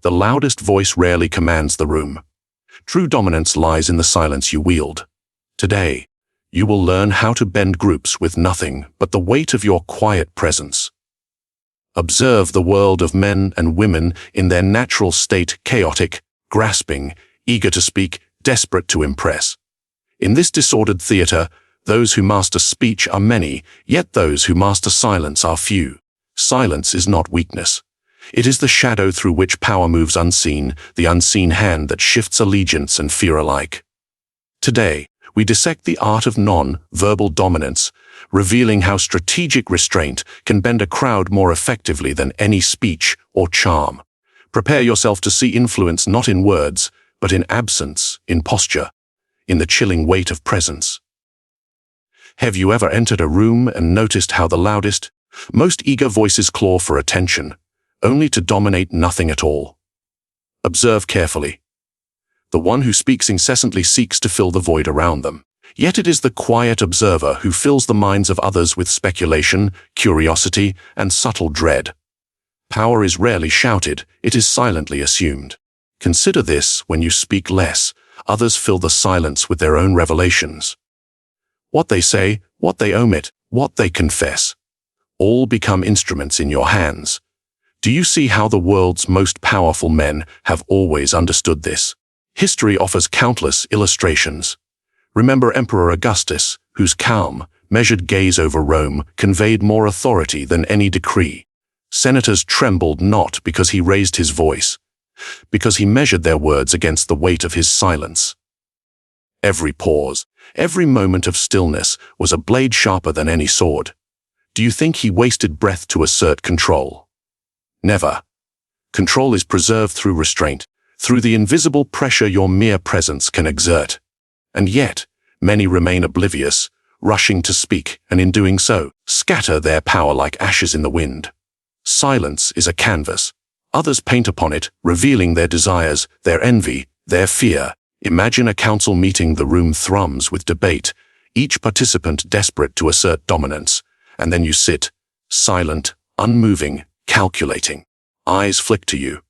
The loudest voice rarely commands the room. True dominance lies in the silence you wield. Today, you will learn how to bend groups with nothing but the weight of your quiet presence. Observe the world of men and women in their natural state, chaotic, grasping, eager to speak, desperate to impress. In this disordered theater, those who master speech are many, yet those who master silence are few. Silence is not weakness. It is the shadow through which power moves unseen, the unseen hand that shifts allegiance and fear alike. Today, we dissect the art of non-verbal dominance, revealing how strategic restraint can bend a crowd more effectively than any speech or charm. Prepare yourself to see influence not in words, but in absence, in posture, in the chilling weight of presence. Have you ever entered a room and noticed how the loudest, most eager voices claw for attention, only to dominate nothing at all? Observe carefully. The one who speaks incessantly seeks to fill the void around them. Yet it is the quiet observer who fills the minds of others with speculation, curiosity, and subtle dread. Power is rarely shouted, it is silently assumed. Consider this: when you speak less, others fill the silence with their own revelations. What they say, what they omit, what they confess, all become instruments in your hands. Do you see how the world's most powerful men have always understood this? History offers countless illustrations. Remember Emperor Augustus, whose calm, measured gaze over Rome conveyed more authority than any decree. Senators trembled not because he raised his voice, because he measured their words against the weight of his silence. Every pause, every moment of stillness was a blade sharper than any sword. Do you think he wasted breath to assert control? Never. Control is preserved through restraint, through the invisible pressure your mere presence can exert. And yet, many remain oblivious, rushing to speak, and in doing so, scatter their power like ashes in the wind. Silence is a canvas. Others paint upon it, revealing their desires, their envy, their fear. Imagine a council meeting. The room thrums with debate, each participant desperate to assert dominance. And then you sit, silent, unmoving, calculating. Eyes flick to you.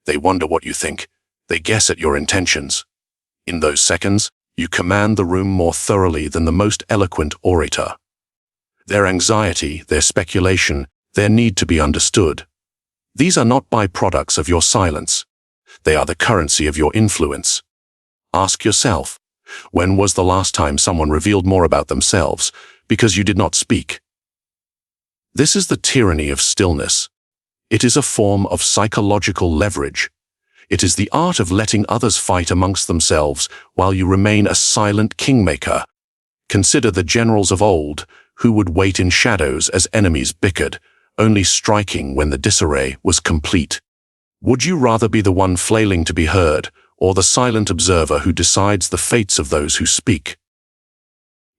They wonder what you think. They guess at your intentions. In those seconds, you command the room more thoroughly than the most eloquent orator. Their anxiety, their speculation, their need to be understood. These are not byproducts of your silence. They are the currency of your influence. Ask yourself, when was the last time someone revealed more about themselves because you did not speak? This is the tyranny of stillness. It is a form of psychological leverage. It is the art of letting others fight amongst themselves while you remain a silent kingmaker. Consider the generals of old, who would wait in shadows as enemies bickered, only striking when the disarray was complete. Would you rather be the one flailing to be heard, or the silent observer who decides the fates of those who speak?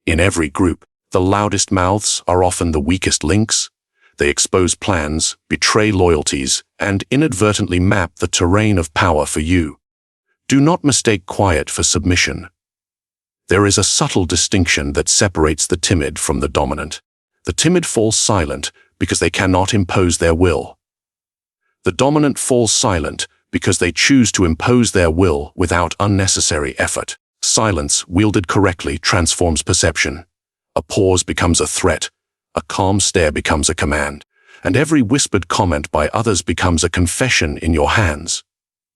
In every group, the loudest mouths are often the weakest links. They expose plans, betray loyalties, and inadvertently map the terrain of power for you. Do not mistake quiet for submission. There is a subtle distinction that separates the timid from the dominant. The timid fall silent because they cannot impose their will. The dominant fall silent because they choose to impose their will without unnecessary effort. Silence, wielded correctly, transforms perception. A pause becomes a threat. A calm stare becomes a command, and every whispered comment by others becomes a confession in your hands.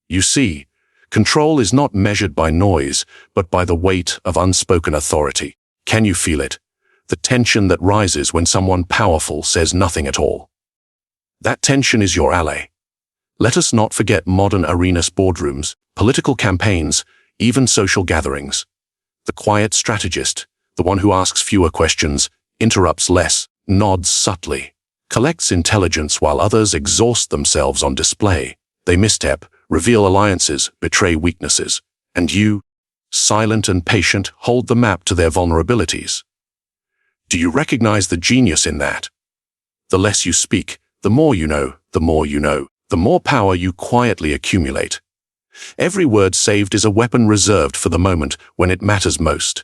You see, control is not measured by noise, but by the weight of unspoken authority. Can you feel it? The tension that rises when someone powerful says nothing at all. That tension is your ally. Let us not forget modern arena boardrooms, political campaigns, even social gatherings. The quiet strategist, the one who asks fewer questions, interrupts less, nods subtly, collects intelligence while others exhaust themselves on display. They misstep, reveal alliances, betray weaknesses. And you, silent and patient, hold the map to their vulnerabilities. Do you recognize the genius in that? The less you speak, the more you know, the more you know, the more power you quietly accumulate. Every word saved is a weapon reserved for the moment when it matters most.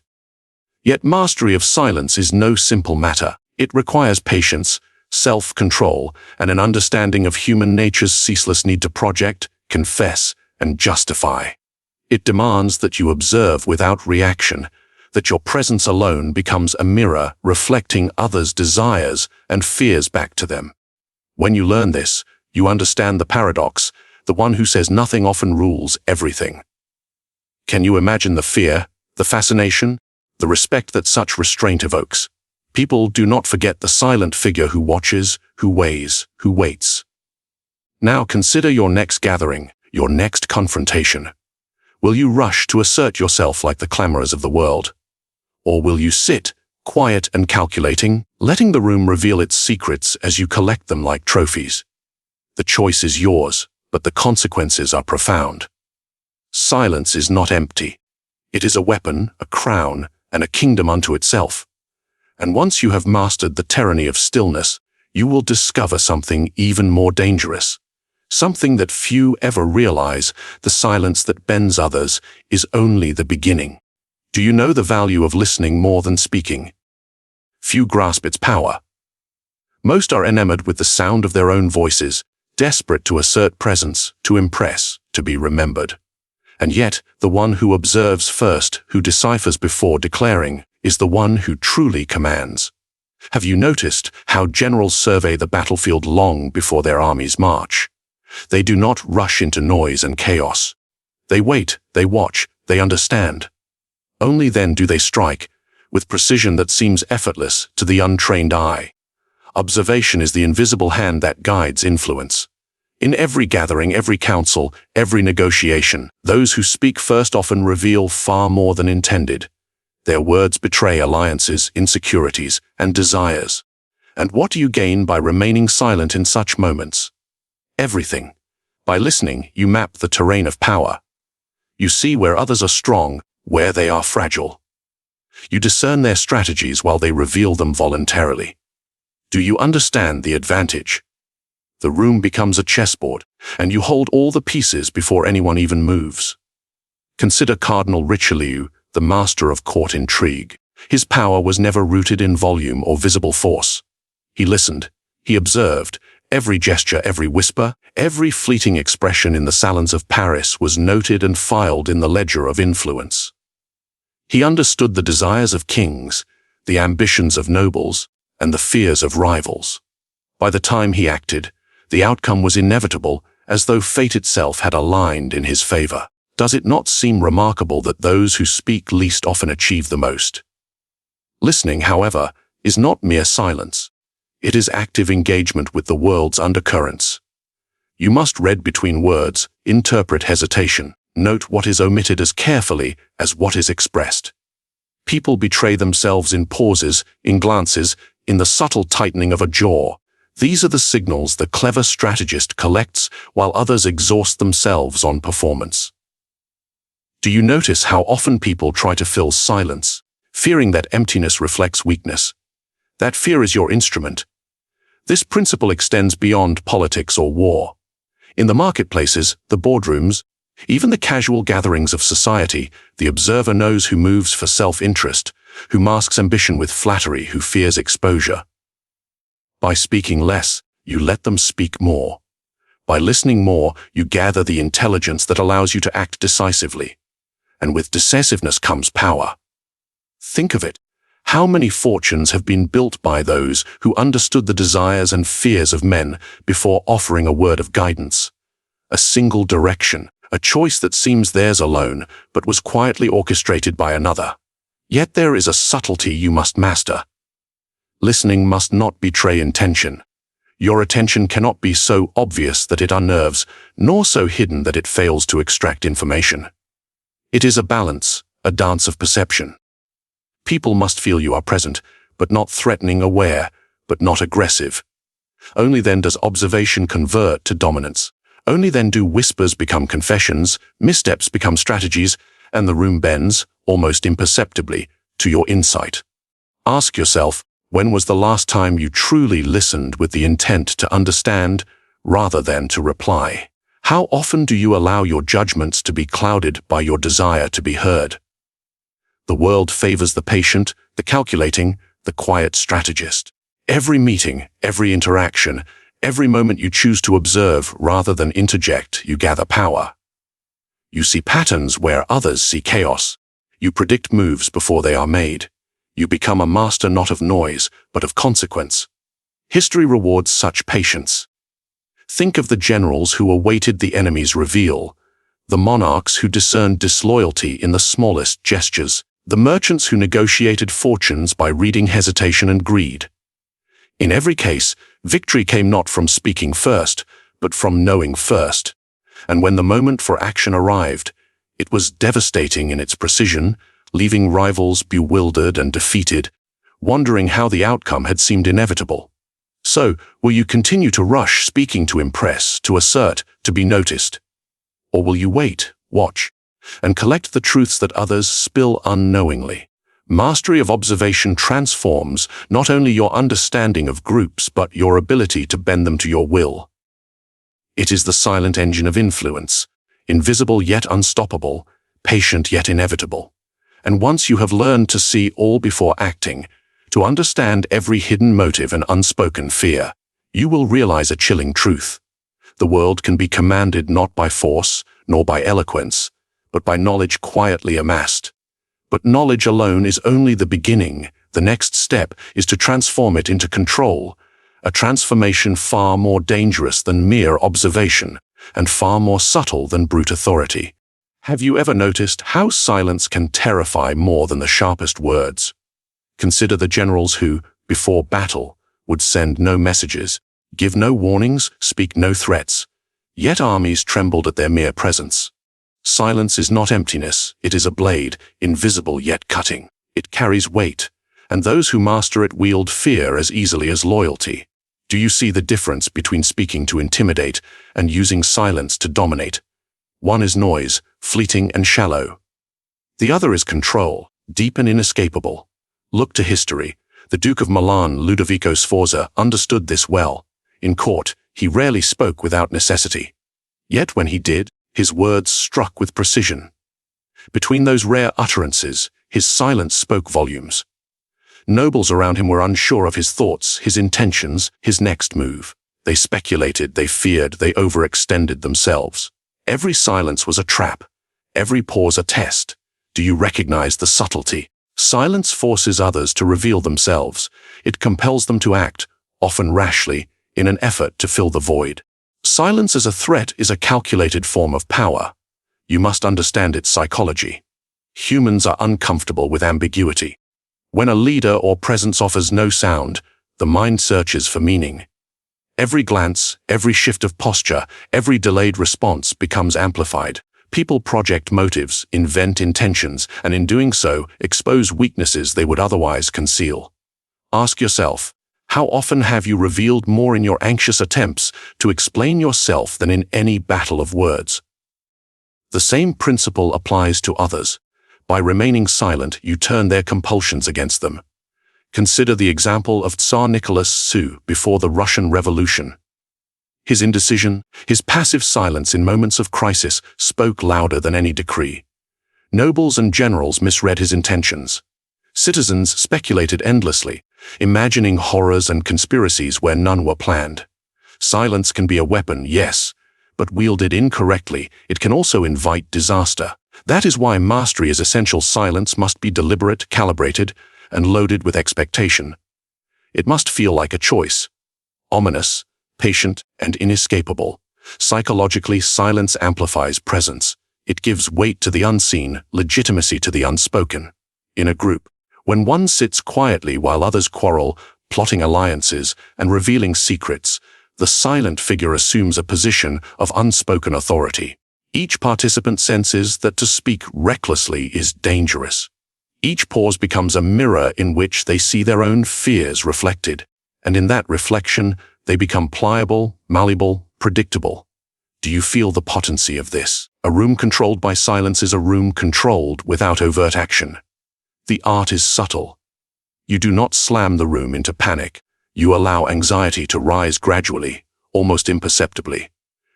Yet mastery of silence is no simple matter. It requires patience, self-control, and an understanding of human nature's ceaseless need to project, confess, and justify. It demands that you observe without reaction, that your presence alone becomes a mirror reflecting others' desires and fears back to them. When you learn this, you understand the paradox. The one who says nothing often rules everything. Can you imagine the fear, the fascination, the respect that such restraint evokes? People do not forget the silent figure who watches, who weighs, who waits. Now consider your next gathering, your next confrontation. Will you rush to assert yourself like the clamorers of the world? Or will you sit, quiet and calculating, letting the room reveal its secrets as you collect them like trophies? The choice is yours, but the consequences are profound. Silence is not empty. It is a weapon, a crown, and a kingdom unto itself. And once you have mastered the tyranny of stillness, you will discover something even more dangerous. Something that few ever realize: the silence that bends others is only the beginning. Do you know the value of listening more than speaking? Few grasp its power. Most are enamored with the sound of their own voices, desperate to assert presence, to impress, to be remembered. And yet, the one who observes first, who deciphers before declaring, is the one who truly commands. Have you noticed how generals survey the battlefield long before their armies march? They do not rush into noise and chaos. They wait, they watch, they understand. Only then do they strike, with precision that seems effortless to the untrained eye. Observation is the invisible hand that guides influence. In every gathering, every council, every negotiation, those who speak first often reveal far more than intended. Their words betray alliances, insecurities, and desires. And what do you gain by remaining silent in such moments? Everything. By listening, you map the terrain of power. You see where others are strong, where they are fragile. You discern their strategies while they reveal them voluntarily. Do you understand the advantage? The room becomes a chessboard, and you hold all the pieces before anyone even moves. Consider Cardinal Richelieu, the master of court intrigue. His power was never rooted in volume or visible force. He listened, he observed. Every gesture, every whisper, every fleeting expression in the salons of Paris was noted and filed in the ledger of influence. He understood the desires of kings, the ambitions of nobles, and the fears of rivals. By the time he acted, the outcome was inevitable, as though fate itself had aligned in his favor. Does it not seem remarkable that those who speak least often achieve the most? Listening, however, is not mere silence. It is active engagement with the world's undercurrents. You must read between words, interpret hesitation, note what is omitted as carefully as what is expressed. People betray themselves in pauses, in glances, in the subtle tightening of a jaw. These are the signals the clever strategist collects while others exhaust themselves on performance. Do you notice how often people try to fill silence, fearing that emptiness reflects weakness? That fear is your instrument. This principle extends beyond politics or war. In the marketplaces, the boardrooms, even the casual gatherings of society, the observer knows who moves for self-interest, who masks ambition with flattery, who fears exposure. By speaking less, you let them speak more. By listening more, you gather the intelligence that allows you to act decisively. And with decisiveness comes power. Think of it. How many fortunes have been built by those who understood the desires and fears of men before offering a word of guidance? A single direction, a choice that seems theirs alone, but was quietly orchestrated by another. Yet there is a subtlety you must master. Listening must not betray intention. Your attention cannot be so obvious that it unnerves, nor so hidden that it fails to extract information. It is a balance, a dance of perception. People must feel you are present, but not threatening, aware, but not aggressive. Only then does observation convert to dominance. Only then do whispers become confessions, missteps become strategies, and the room bends, almost imperceptibly, to your insight. Ask yourself, when was the last time you truly listened with the intent to understand, rather than to reply? How often do you allow your judgments to be clouded by your desire to be heard? The world favors the patient, the calculating, the quiet strategist. Every meeting, every interaction, Every moment you choose to observe rather than interject, you gather power. You see patterns where others see chaos. You predict moves before they are made. You become a master not of noise, but of consequence. History rewards such patience. Think of the generals who awaited the enemy's reveal, the monarchs who discerned disloyalty in the smallest gestures, the merchants who negotiated fortunes by reading hesitation and greed. In every case, victory came not from speaking first, but from knowing first. And when the moment for action arrived, it was devastating in its precision, leaving rivals bewildered and defeated, wondering how the outcome had seemed inevitable. So, will you continue to rush, speaking to impress, to assert, to be noticed? Or will you wait, watch, and collect the truths that others spill unknowingly? Mastery of observation transforms not only your understanding of groups, but your ability to bend them to your will. It is the silent engine of influence, invisible yet unstoppable, patient yet inevitable. And once you have learned to see all before acting, to understand every hidden motive and unspoken fear, you will realize a chilling truth. The world can be commanded not by force, nor by eloquence, but by knowledge quietly amassed. But knowledge alone is only the beginning. The next step is to transform it into control, a transformation far more dangerous than mere observation, and far more subtle than brute authority. Have you ever noticed how silence can terrify more than the sharpest words? Consider the generals who, before battle, would send no messages, give no warnings, speak no threats. Yet armies trembled at their mere presence. Silence is not emptiness, it is a blade, invisible yet cutting. It carries weight, and those who master it wield fear as easily as loyalty. Do you see the difference between speaking to intimidate and using silence to dominate? One is noise, fleeting and shallow. The other is control, deep and inescapable. Look to history. The Duke of Milan, Ludovico Sforza, understood this well. In court, he rarely spoke without necessity. Yet when he did, his words struck with precision. Between those rare utterances, his silence spoke volumes. Nobles around him were unsure of his thoughts, his intentions, his next move. They speculated, they feared, they overextended themselves. Every silence was a trap, every pause a test. Do you recognize the subtlety? Silence forces others to reveal themselves. It compels them to act, often rashly, in an effort to fill the void. Silence as a threat is a calculated form of power. You must understand its psychology. Humans are uncomfortable with ambiguity. When a leader or presence offers no sound, the mind searches for meaning. Every glance, every shift of posture, every delayed response becomes amplified. People project motives, invent intentions, and in doing so, expose weaknesses they would otherwise conceal. Ask yourself, how often have you revealed more in your anxious attempts to explain yourself than in any battle of words? The same principle applies to others. By remaining silent, you turn their compulsions against them. Consider the example of Tsar Nicholas II before the Russian Revolution. His indecision, his passive silence in moments of crisis spoke louder than any decree. Nobles and generals misread his intentions. Citizens speculated endlessly, imagining horrors and conspiracies where none were planned. Silence can be a weapon, yes, but wielded incorrectly, it can also invite disaster. That is why mastery is essential. Silence must be deliberate, calibrated, and loaded with expectation. It must feel like a choice. Ominous, patient, and inescapable. Psychologically, silence amplifies presence. It gives weight to the unseen, legitimacy to the unspoken. In a group, when one sits quietly while others quarrel, plotting alliances, and revealing secrets, the silent figure assumes a position of unspoken authority. Each participant senses that to speak recklessly is dangerous. Each pause becomes a mirror in which they see their own fears reflected, and in that reflection, they become pliable, malleable, predictable. Do you feel the potency of this? A room controlled by silence is a room controlled without overt action. The art is subtle. You do not slam the room into panic. You allow anxiety to rise gradually, almost imperceptibly.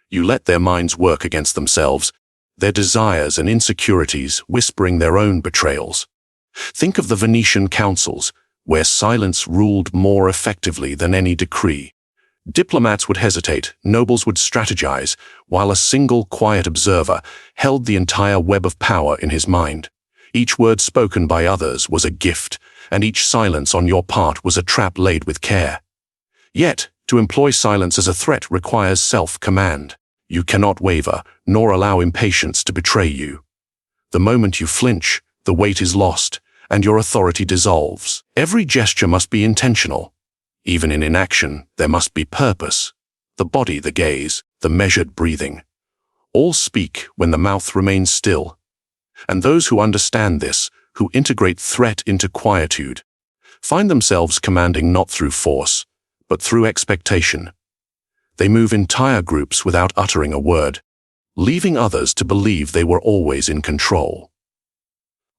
You let their minds work against themselves, their desires and insecurities whispering their own betrayals. Think of the Venetian councils, where silence ruled more effectively than any decree. Diplomats would hesitate, nobles would strategize, while a single quiet observer held the entire web of power in his mind. Each word spoken by others was a gift, and each silence on your part was a trap laid with care. Yet, to employ silence as a threat requires self-command. You cannot waver, nor allow impatience to betray you. The moment you flinch, the weight is lost, and your authority dissolves. Every gesture must be intentional. Even in inaction, there must be purpose. The body, the gaze, the measured breathing. All speak when the mouth remains still. And those who understand this, who integrate threat into quietude, find themselves commanding not through force, but through expectation. They move entire groups without uttering a word, leaving others to believe they were always in control.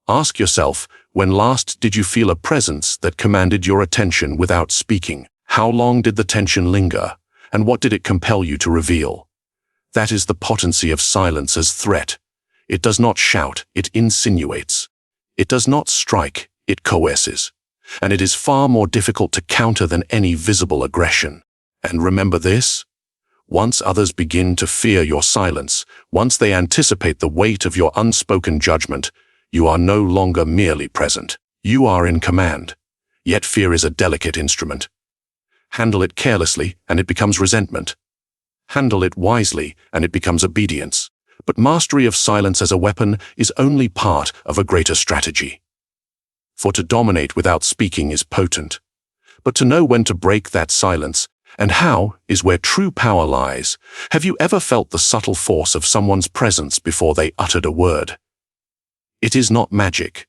Ask yourself, when last did you feel a presence that commanded your attention without speaking? How long did the tension linger, and what did it compel you to reveal? That is the potency of silence as threat. It does not shout, it insinuates. It does not strike, it coerces. And it is far more difficult to counter than any visible aggression. And remember this: once others begin to fear your silence, once they anticipate the weight of your unspoken judgment, you are no longer merely present. You are in command. Yet fear is a delicate instrument. Handle it carelessly, and it becomes resentment. Handle it wisely, and it becomes obedience. But mastery of silence as a weapon is only part of a greater strategy. For to dominate without speaking is potent. But to know when to break that silence, and how, is where true power lies. Have you ever felt the subtle force of someone's presence before they uttered a word? It is not magic.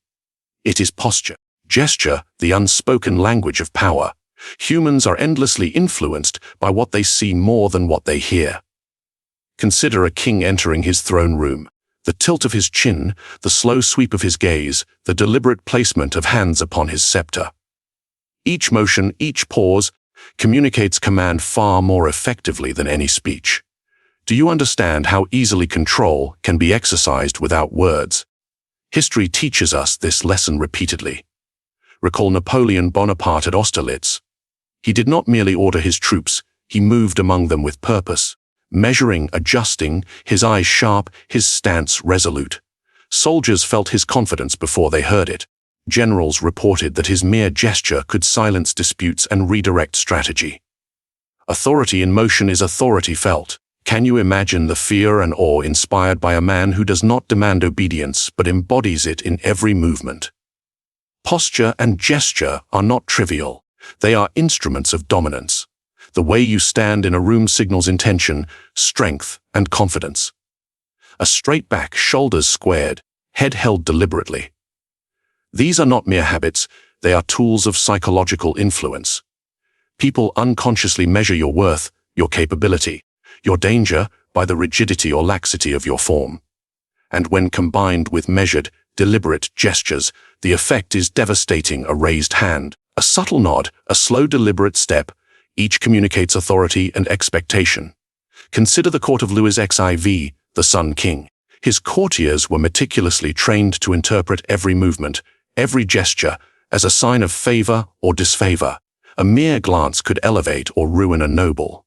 It is posture. Gesture, the unspoken language of power. Humans are endlessly influenced by what they see more than what they hear. Consider a king entering his throne room. The tilt of his chin, the slow sweep of his gaze, the deliberate placement of hands upon his scepter. Each motion, each pause, communicates command far more effectively than any speech. Do you understand how easily control can be exercised without words? History teaches us this lesson repeatedly. Recall Napoleon Bonaparte at Austerlitz. He did not merely order his troops, he moved among them with purpose, measuring, adjusting, his eyes sharp, his stance resolute. Soldiers felt his confidence before they heard it. Generals reported that his mere gesture could silence disputes and redirect strategy. Authority in motion is authority felt. Can you imagine the fear and awe inspired by a man who does not demand obedience but embodies it in every movement? Posture and gesture are not trivial. They are instruments of dominance. The way you stand in a room signals intention, strength, and confidence. A straight back, shoulders squared, head held deliberately. These are not mere habits, they are tools of psychological influence. People unconsciously measure your worth, your capability, your danger by the rigidity or laxity of your form. And when combined with measured, deliberate gestures, the effect is devastating. A raised hand, a subtle nod, a slow deliberate step, each communicates authority and expectation. Consider the court of Louis XIV, the Sun King. His courtiers were meticulously trained to interpret every movement, every gesture, as a sign of favor or disfavor. A mere glance could elevate or ruin a noble.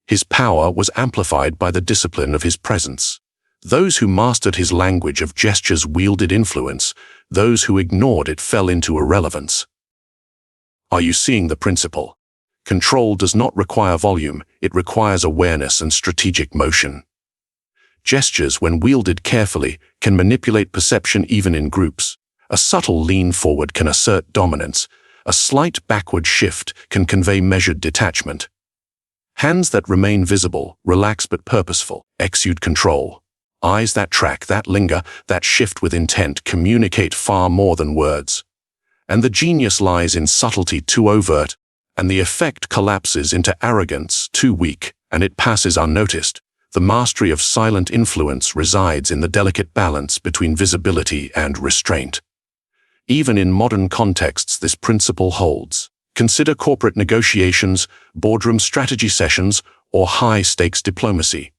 His power was amplified by the discipline of his presence. Those who mastered his language of gestures wielded influence. Those who ignored it fell into irrelevance. Are you seeing the principle? Control does not require volume, it requires awareness and strategic motion. Gestures, when wielded carefully, can manipulate perception even in groups. A subtle lean forward can assert dominance. A slight backward shift can convey measured detachment. Hands that remain visible, relaxed but purposeful, exude control. Eyes that track, that linger, that shift with intent communicate far more than words. And the genius lies in subtlety too overt, and the effect collapses into arrogance too weak, and it passes unnoticed. The mastery of silent influence resides in the delicate balance between visibility and restraint. Even in modern contexts, this principle holds. Consider corporate negotiations, boardroom strategy sessions, or high-stakes diplomacy.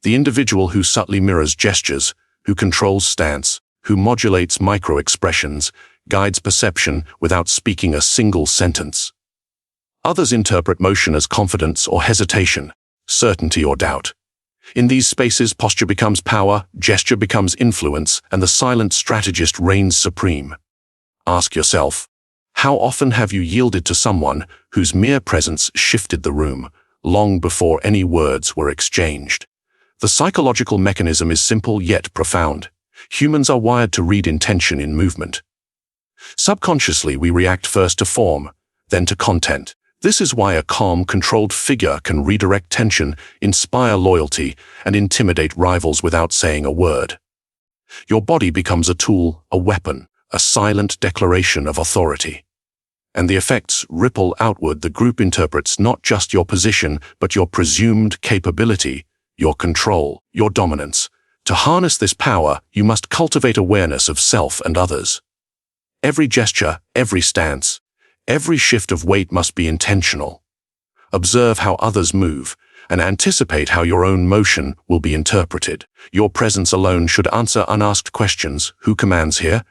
The individual who subtly mirrors gestures, who controls stance, who modulates micro-expressions, guides perception without speaking a single sentence. Others interpret motion as confidence or hesitation, certainty or doubt. In these spaces, posture becomes power, gesture becomes influence, and the silent strategist reigns supreme. Ask yourself, how often have you yielded to someone whose mere presence shifted the room, long before any words were exchanged? The psychological mechanism is simple yet profound. Humans are wired to read intention in movement. Subconsciously, we react first to form, then to content. This is why a calm, controlled figure can redirect tension, inspire loyalty, and intimidate rivals without saying a word. Your body becomes a tool, a weapon, a silent declaration of authority. And the effects ripple outward. The group interprets not just your position, but your presumed capability, your control, your dominance. To harness this power, you must cultivate awareness of self and others. Every gesture, every stance, every shift of weight must be intentional. Observe how others move, and anticipate how your own motion will be interpreted. Your presence alone should answer unasked questions. Who commands here?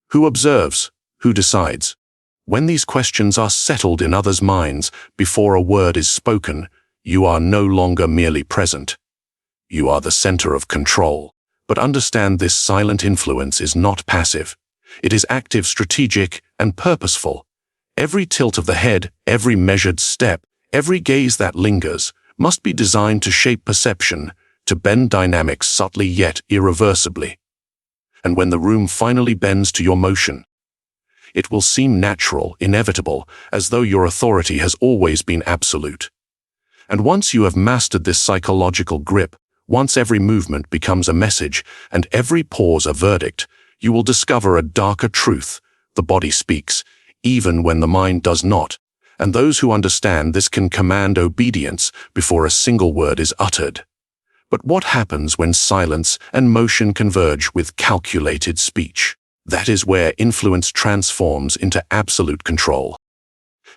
Who observes? Who decides? When these questions are settled in others' minds before a word is spoken, you are no longer merely present. You are the center of control. But understand, this silent influence is not passive. It is active, strategic, and purposeful. Every tilt of the head, every measured step, every gaze that lingers, must be designed to shape perception, to bend dynamics subtly yet irreversibly. And when the room finally bends to your motion, it will seem natural, inevitable, as though your authority has always been absolute. And once you have mastered this psychological grip, once every movement becomes a message and every pause a verdict, you will discover a darker truth. The body speaks, even when the mind does not, and those who understand this can command obedience before a single word is uttered. But what happens when silence and motion converge with calculated speech? That is where influence transforms into absolute control.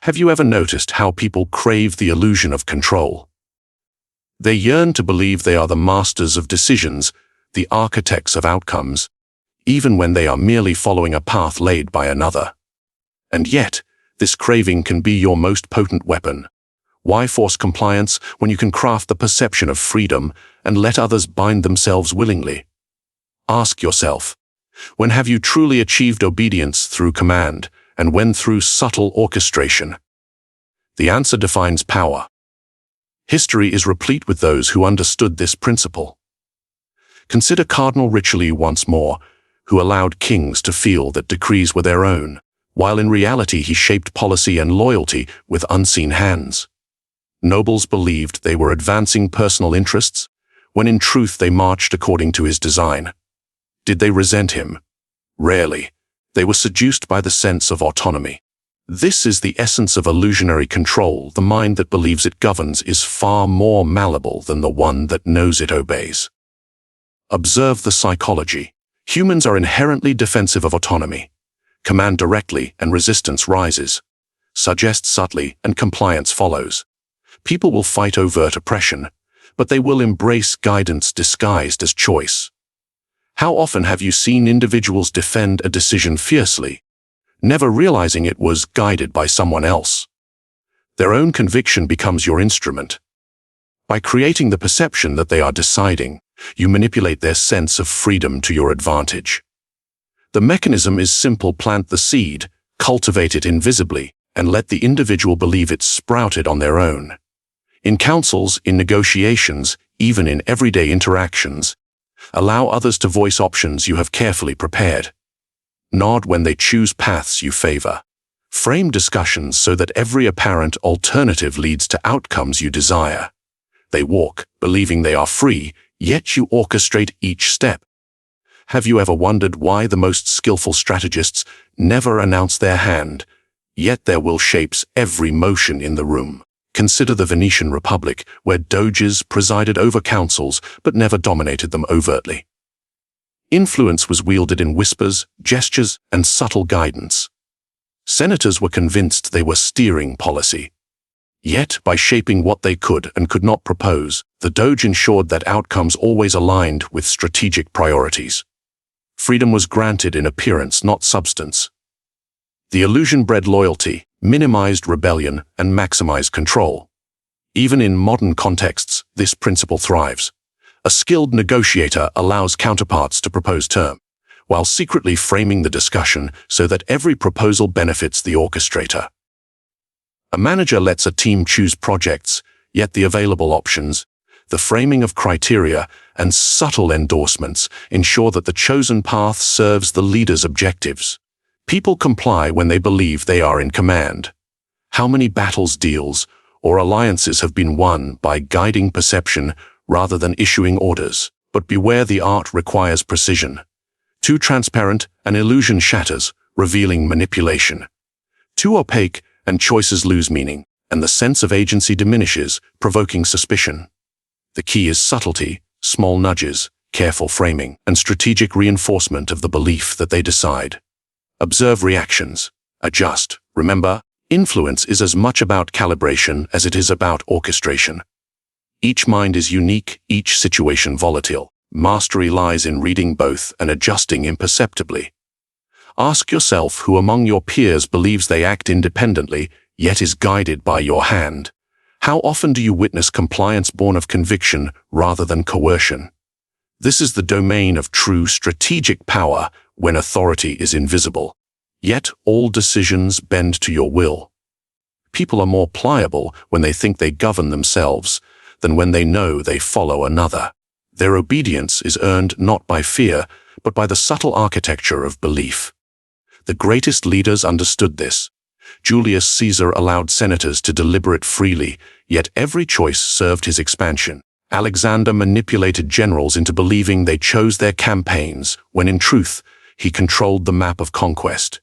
Have you ever noticed how people crave the illusion of control? They yearn to believe they are the masters of decisions, the architects of outcomes, even when they are merely following a path laid by another. And yet, this craving can be your most potent weapon. Why force compliance when you can craft the perception of freedom and let others bind themselves willingly? Ask yourself, when have you truly achieved obedience through command, and when through subtle orchestration? The answer defines power. History is replete with those who understood this principle. Consider Cardinal Richelieu once more, who allowed kings to feel that decrees were their own, while in reality he shaped policy and loyalty with unseen hands. Nobles believed they were advancing personal interests, when in truth they marched according to his design. Did they resent him? Rarely. They were seduced by the sense of autonomy. This is the essence of illusionary control. The mind that believes it governs is far more malleable than the one that knows it obeys. Observe the psychology. Humans are inherently defensive of autonomy. Command directly and resistance rises. Suggest subtly and compliance follows. People will fight overt oppression, but they will embrace guidance disguised as choice. How often have you seen individuals defend a decision fiercely, never realizing it was guided by someone else? Their own conviction becomes your instrument. By creating the perception that they are deciding, you manipulate their sense of freedom to your advantage. The mechanism is simple: plant the seed, cultivate it invisibly, and let the individual believe it's sprouted on their own. In councils, in negotiations, even in everyday interactions, allow others to voice options you have carefully prepared. Nod when they choose paths you favor. Frame discussions so that every apparent alternative leads to outcomes you desire. They walk, believing they are free, yet you orchestrate each step. Have you ever wondered why the most skillful strategists never announce their hand, yet their will shapes every motion in the room? Consider the Venetian Republic, where doges presided over councils but never dominated them overtly. Influence was wielded in whispers, gestures, and subtle guidance. Senators were convinced they were steering policy. Yet, by shaping what they could and could not propose, the doge ensured that outcomes always aligned with strategic priorities. Freedom was granted in appearance, not substance. The illusion bred loyalty, minimized rebellion, and maximized control. Even in modern contexts, this principle thrives. A skilled negotiator allows counterparts to propose terms, while secretly framing the discussion so that every proposal benefits the orchestrator. A manager lets a team choose projects, yet the available options, the framing of criteria, and subtle endorsements ensure that the chosen path serves the leader's objectives. People comply when they believe they are in command. How many battles, deals, or alliances have been won by guiding perception rather than issuing orders? But beware, the art requires precision. Too transparent, an illusion shatters, revealing manipulation. Too opaque, and choices lose meaning, and the sense of agency diminishes, provoking suspicion. The key is subtlety, small nudges, careful framing, and strategic reinforcement of the belief that they decide. Observe reactions. Adjust. Remember, influence is as much about calibration as it is about orchestration. Each mind is unique, each situation volatile. Mastery lies in reading both and adjusting imperceptibly. Ask yourself who among your peers believes they act independently, yet is guided by your hand. How often do you witness compliance born of conviction rather than coercion? This is the domain of true strategic power when authority is invisible. Yet all decisions bend to your will. People are more pliable when they think they govern themselves than when they know they follow another. Their obedience is earned not by fear, but by the subtle architecture of belief. The greatest leaders understood this. Julius Caesar allowed senators to deliberate freely, yet every choice served his expansion. Alexander manipulated generals into believing they chose their campaigns, when in truth, he controlled the map of conquest.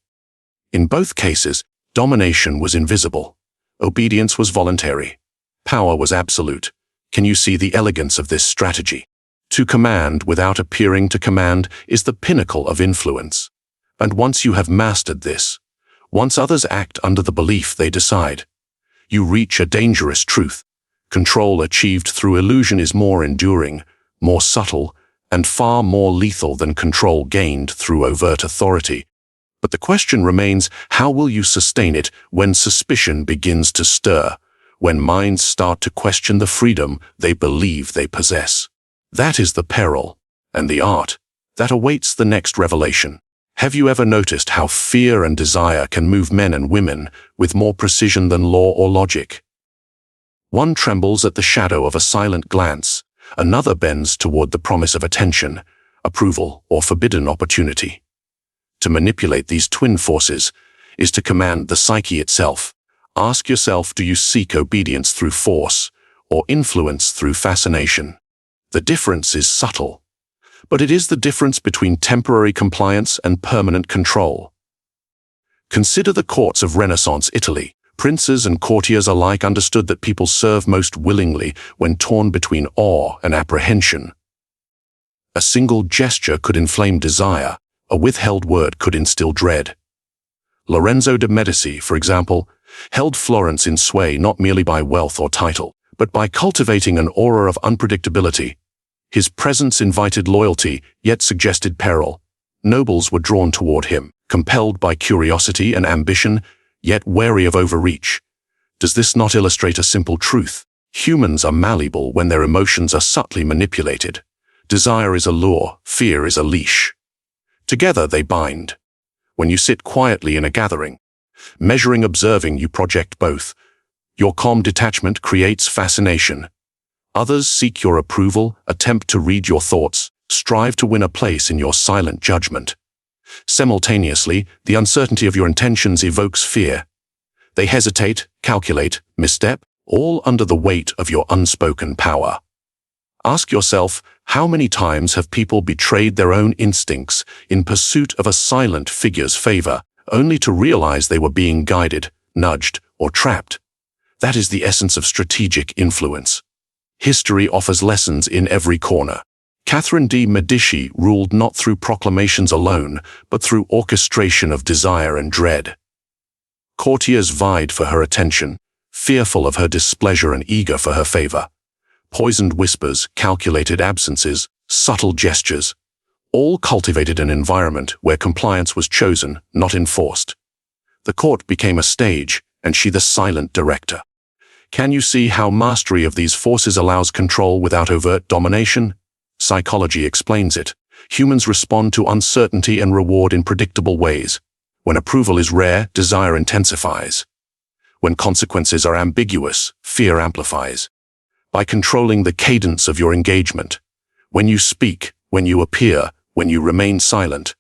In both cases, domination was invisible. Obedience was voluntary. Power was absolute. Can you see the elegance of this strategy? To command without appearing to command is the pinnacle of influence. And once you have mastered this, once others act under the belief they decide, you reach a dangerous truth. Control achieved through illusion is more enduring, more subtle, and far more lethal than control gained through overt authority. But the question remains, how will you sustain it when suspicion begins to stir, when minds start to question the freedom they believe they possess? That is the peril, and the art, that awaits the next revelation. Have you ever noticed how fear and desire can move men and women with more precision than law or logic? One trembles at the shadow of a silent glance, another bends toward the promise of attention, approval, or forbidden opportunity. To manipulate these twin forces is to command the psyche itself. Ask yourself, do you seek obedience through force or influence through fascination? The difference is subtle, but it is the difference between temporary compliance and permanent control. Consider the courts of Renaissance Italy. Princes and courtiers alike understood that people serve most willingly when torn between awe and apprehension. A single gesture could inflame desire, a withheld word could instill dread. Lorenzo de' Medici, for example, held Florence in sway not merely by wealth or title, but by cultivating an aura of unpredictability. His presence invited loyalty, yet suggested peril. Nobles were drawn toward him, compelled by curiosity and ambition, yet wary of overreach. Does this not illustrate a simple truth? Humans are malleable when their emotions are subtly manipulated. Desire is a lure, fear is a leash. Together they bind. When you sit quietly in a gathering, measuring, observing, you project both. Your calm detachment creates fascination. Others seek your approval, attempt to read your thoughts, strive to win a place in your silent judgment. Simultaneously, the uncertainty of your intentions evokes fear. They hesitate, calculate, misstep, all under the weight of your unspoken power. Ask yourself, how many times have people betrayed their own instincts in pursuit of a silent figure's favor, only to realize they were being guided, nudged, or trapped? That is the essence of strategic influence. History offers lessons in every corner. Catherine de' Medici ruled not through proclamations alone, but through orchestration of desire and dread. Courtiers vied for her attention, fearful of her displeasure and eager for her favor. Poisoned whispers, calculated absences, subtle gestures, all cultivated an environment where compliance was chosen, not enforced. The court became a stage, and she the silent director. Can you see how mastery of these forces allows control without overt domination? Psychology explains it. Humans respond to uncertainty and reward in predictable ways. When approval is rare, desire intensifies. When consequences are ambiguous, fear amplifies. By controlling the cadence of your engagement, when you speak, when you appear, when you remain silent,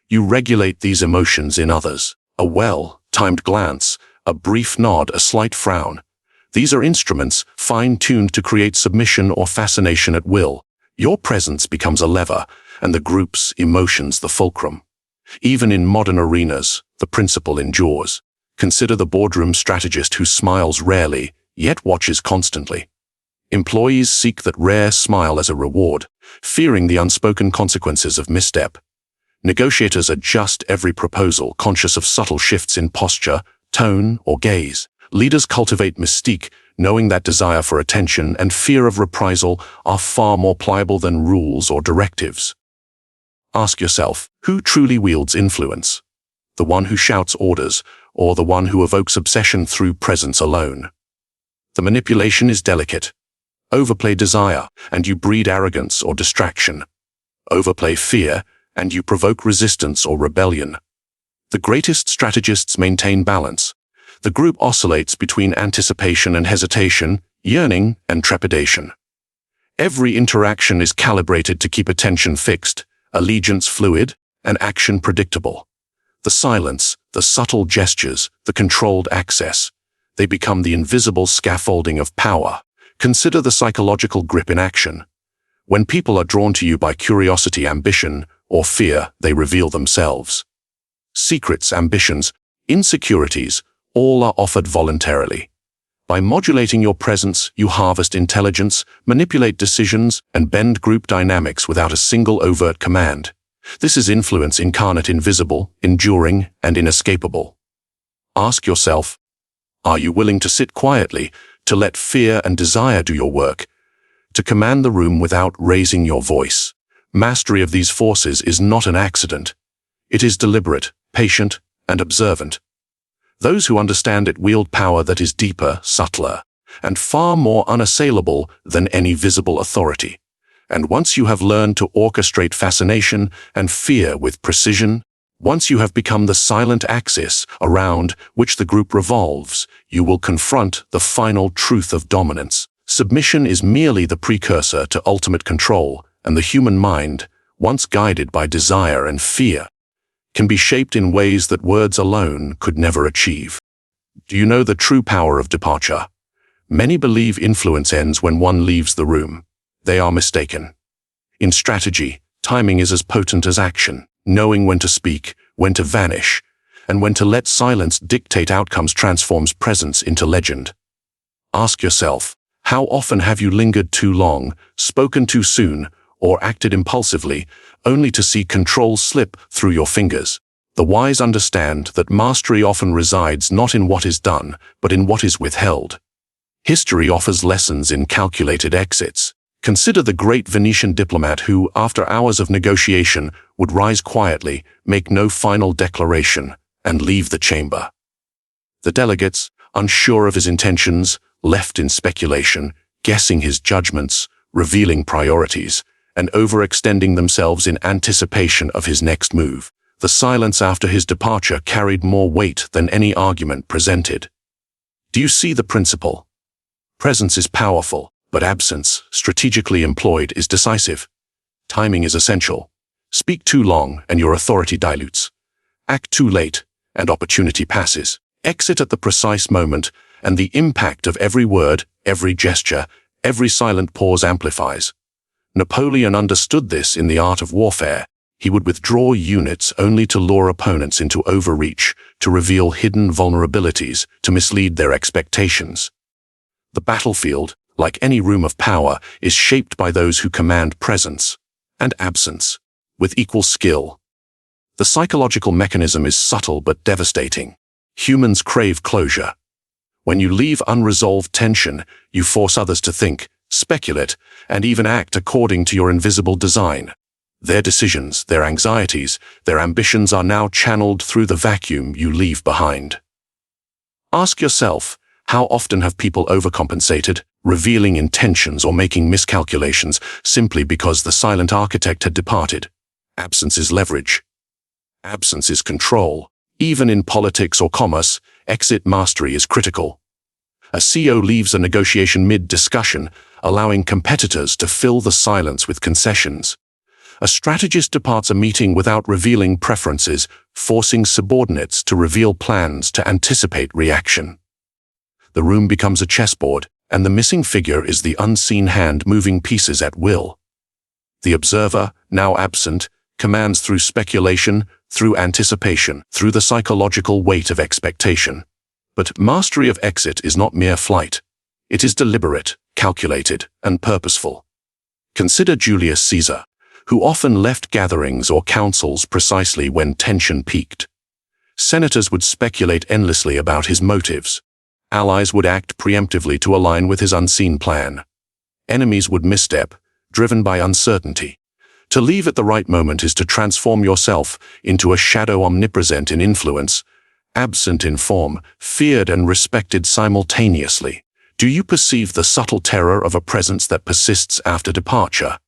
you regulate these emotions in others. A well-timed glance, a brief nod, a slight frown. These are instruments fine-tuned to create submission or fascination at will. Your presence becomes a lever, and the group's emotions the fulcrum. Even in modern arenas, the principle endures. Consider the boardroom strategist who smiles rarely, yet watches constantly. Employees seek that rare smile as a reward, fearing the unspoken consequences of misstep. Negotiators adjust every proposal, conscious of subtle shifts in posture, tone, or gaze. Leaders cultivate mystique, knowing that desire for attention and fear of reprisal are far more pliable than rules or directives. Ask yourself, who truly wields influence? The one who shouts orders, or the one who evokes obsession through presence alone? The manipulation is delicate. Overplay desire, and you breed arrogance or distraction. Overplay fear, and you provoke resistance or rebellion. The greatest strategists maintain balance. The group oscillates between anticipation and hesitation, yearning and trepidation. Every interaction is calibrated to keep attention fixed, allegiance fluid, and action predictable. The silence, the subtle gestures, the controlled access, they become the invisible scaffolding of power. Consider the psychological grip in action. When people are drawn to you by curiosity, ambition, or fear, they reveal themselves. Secrets, ambitions, insecurities, all are offered voluntarily. By modulating your presence, you harvest intelligence, manipulate decisions, and bend group dynamics without a single overt command. This is influence incarnate, invisible, enduring, and inescapable. Ask yourself, are you willing to sit quietly, to let fear and desire do your work, to command the room without raising your voice? Mastery of these forces is not an accident. It is deliberate, patient, and observant. Those who understand it wield power that is deeper, subtler, and far more unassailable than any visible authority. And once you have learned to orchestrate fascination and fear with precision, once you have become the silent axis around which the group revolves, you will confront the final truth of dominance. Submission is merely the precursor to ultimate control, and the human mind, once guided by desire and fear, can be shaped in ways that words alone could never achieve. Do you know the true power of departure? Many believe influence ends when one leaves the room. They are mistaken. In strategy, timing is as potent as action. Knowing when to speak, when to vanish, and when to let silence dictate outcomes transforms presence into legend. Ask yourself, how often have you lingered too long, spoken too soon, or acted impulsively, only to see control slip through your fingers? The wise understand that mastery often resides not in what is done, but in what is withheld. History offers lessons in calculated exits. Consider the great Venetian diplomat who, after hours of negotiation, would rise quietly, make no final declaration, and leave the chamber. The delegates, unsure of his intentions, left in speculation, guessing his judgments, revealing priorities, and overextending themselves in anticipation of his next move. The silence after his departure carried more weight than any argument presented. Do you see the principle? Presence is powerful, but absence, strategically employed, is decisive. Timing is essential. Speak too long and your authority dilutes. Act too late and opportunity passes. Exit at the precise moment and the impact of every word, every gesture, every silent pause amplifies. Napoleon understood this in the art of warfare. He would withdraw units only to lure opponents into overreach, to reveal hidden vulnerabilities, to mislead their expectations. The battlefield, like any room of power, is shaped by those who command presence and absence with equal skill. The psychological mechanism is subtle but devastating. Humans crave closure. When you leave unresolved tension, you force others to think, speculate, and even act according to your invisible design. Their decisions, their anxieties, their ambitions are now channeled through the vacuum you leave behind. Ask yourself, how often have people overcompensated, revealing intentions or making miscalculations simply because the silent architect had departed? Absence is leverage. Absence is control. Even in politics or commerce, exit mastery is critical. A CEO leaves a negotiation mid-discussion, allowing competitors to fill the silence with concessions. A strategist departs a meeting without revealing preferences, forcing subordinates to reveal plans to anticipate reaction. The room becomes a chessboard, and the missing figure is the unseen hand moving pieces at will. The observer, now absent, commands through speculation, through anticipation, through the psychological weight of expectation. But mastery of exit is not mere flight. It is deliberate, calculated, and purposeful. Consider Julius Caesar, who often left gatherings or councils precisely when tension peaked. Senators would speculate endlessly about his motives. Allies would act preemptively to align with his unseen plan. Enemies would misstep, driven by uncertainty. To leave at the right moment is to transform yourself into a shadow omnipresent in influence, absent in form, feared and respected simultaneously. Do you perceive the subtle terror of a presence that persists after departure?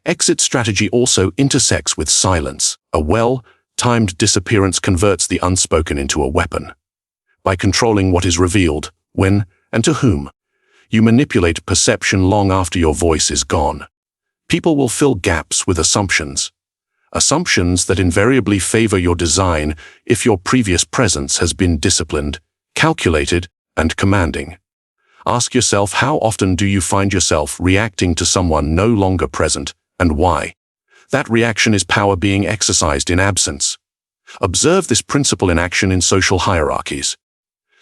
Exit strategy also intersects with silence. A well-timed disappearance converts the unspoken into a weapon. By controlling what is revealed, when, and to whom, you manipulate perception long after your voice is gone. People will fill gaps with assumptions. Assumptions that invariably favor your design if your previous presence has been disciplined, calculated, and commanding. Ask yourself, how often do you find yourself reacting to someone no longer present, and why? That reaction is power being exercised in absence. Observe this principle in action in social hierarchies.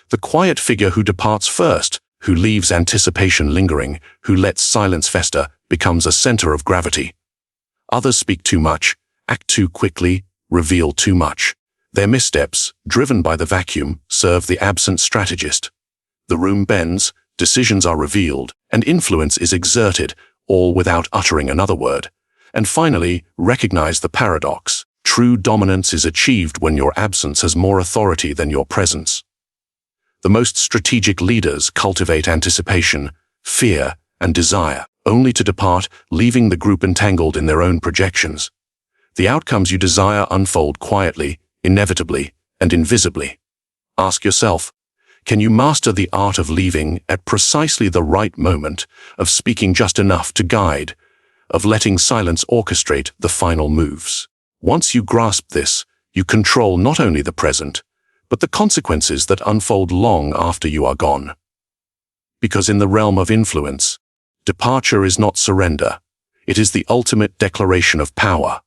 The quiet figure who departs first, who leaves anticipation lingering, who lets silence fester, becomes a center of gravity. Others speak too much, act too quickly, reveal too much. Their missteps, driven by the vacuum, serve the absent strategist. The room bends, decisions are revealed, and influence is exerted, all without uttering another word. And finally, recognize the paradox. True dominance is achieved when your absence has more authority than your presence. The most strategic leaders cultivate anticipation, fear, and desire, only to depart, leaving the group entangled in their own projections. The outcomes you desire unfold quietly, inevitably, and invisibly. Ask yourself, can you master the art of leaving at precisely the right moment, of speaking just enough to guide, of letting silence orchestrate the final moves? Once you grasp this, you control not only the present, but the consequences that unfold long after you are gone. Because in the realm of influence, departure is not surrender. It is the ultimate declaration of power.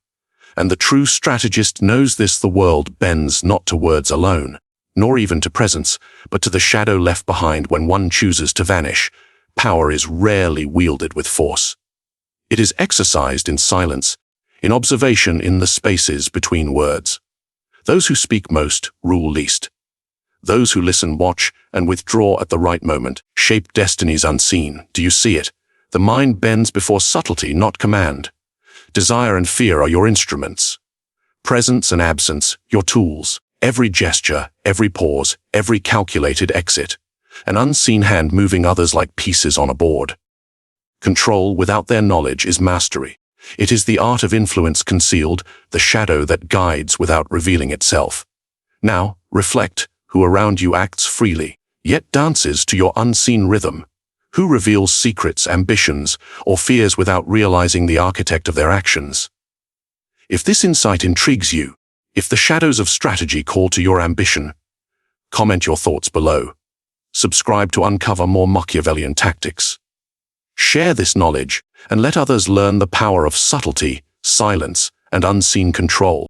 And the true strategist knows this. The world bends not to words alone, nor even to presence, but to the shadow left behind when one chooses to vanish. Power is rarely wielded with force. It is exercised in silence, in observation, in the spaces between words. Those who speak most rule least. Those who listen watch and withdraw at the right moment, shape destinies unseen. Do you see it? The mind bends before subtlety, not command. Desire and fear are your instruments. Presence and absence, your tools. Every gesture, every pause, every calculated exit. An unseen hand moving others like pieces on a board. Control without their knowledge is mastery. It is the art of influence concealed, the shadow that guides without revealing itself. Now, reflect, who around you acts freely, yet dances to your unseen rhythm? Who reveals secrets, ambitions, or fears without realizing the architect of their actions? If this insight intrigues you, if the shadows of strategy call to your ambition, comment your thoughts below. Subscribe to uncover more Machiavellian tactics. Share this knowledge and let others learn the power of subtlety, silence, and unseen control.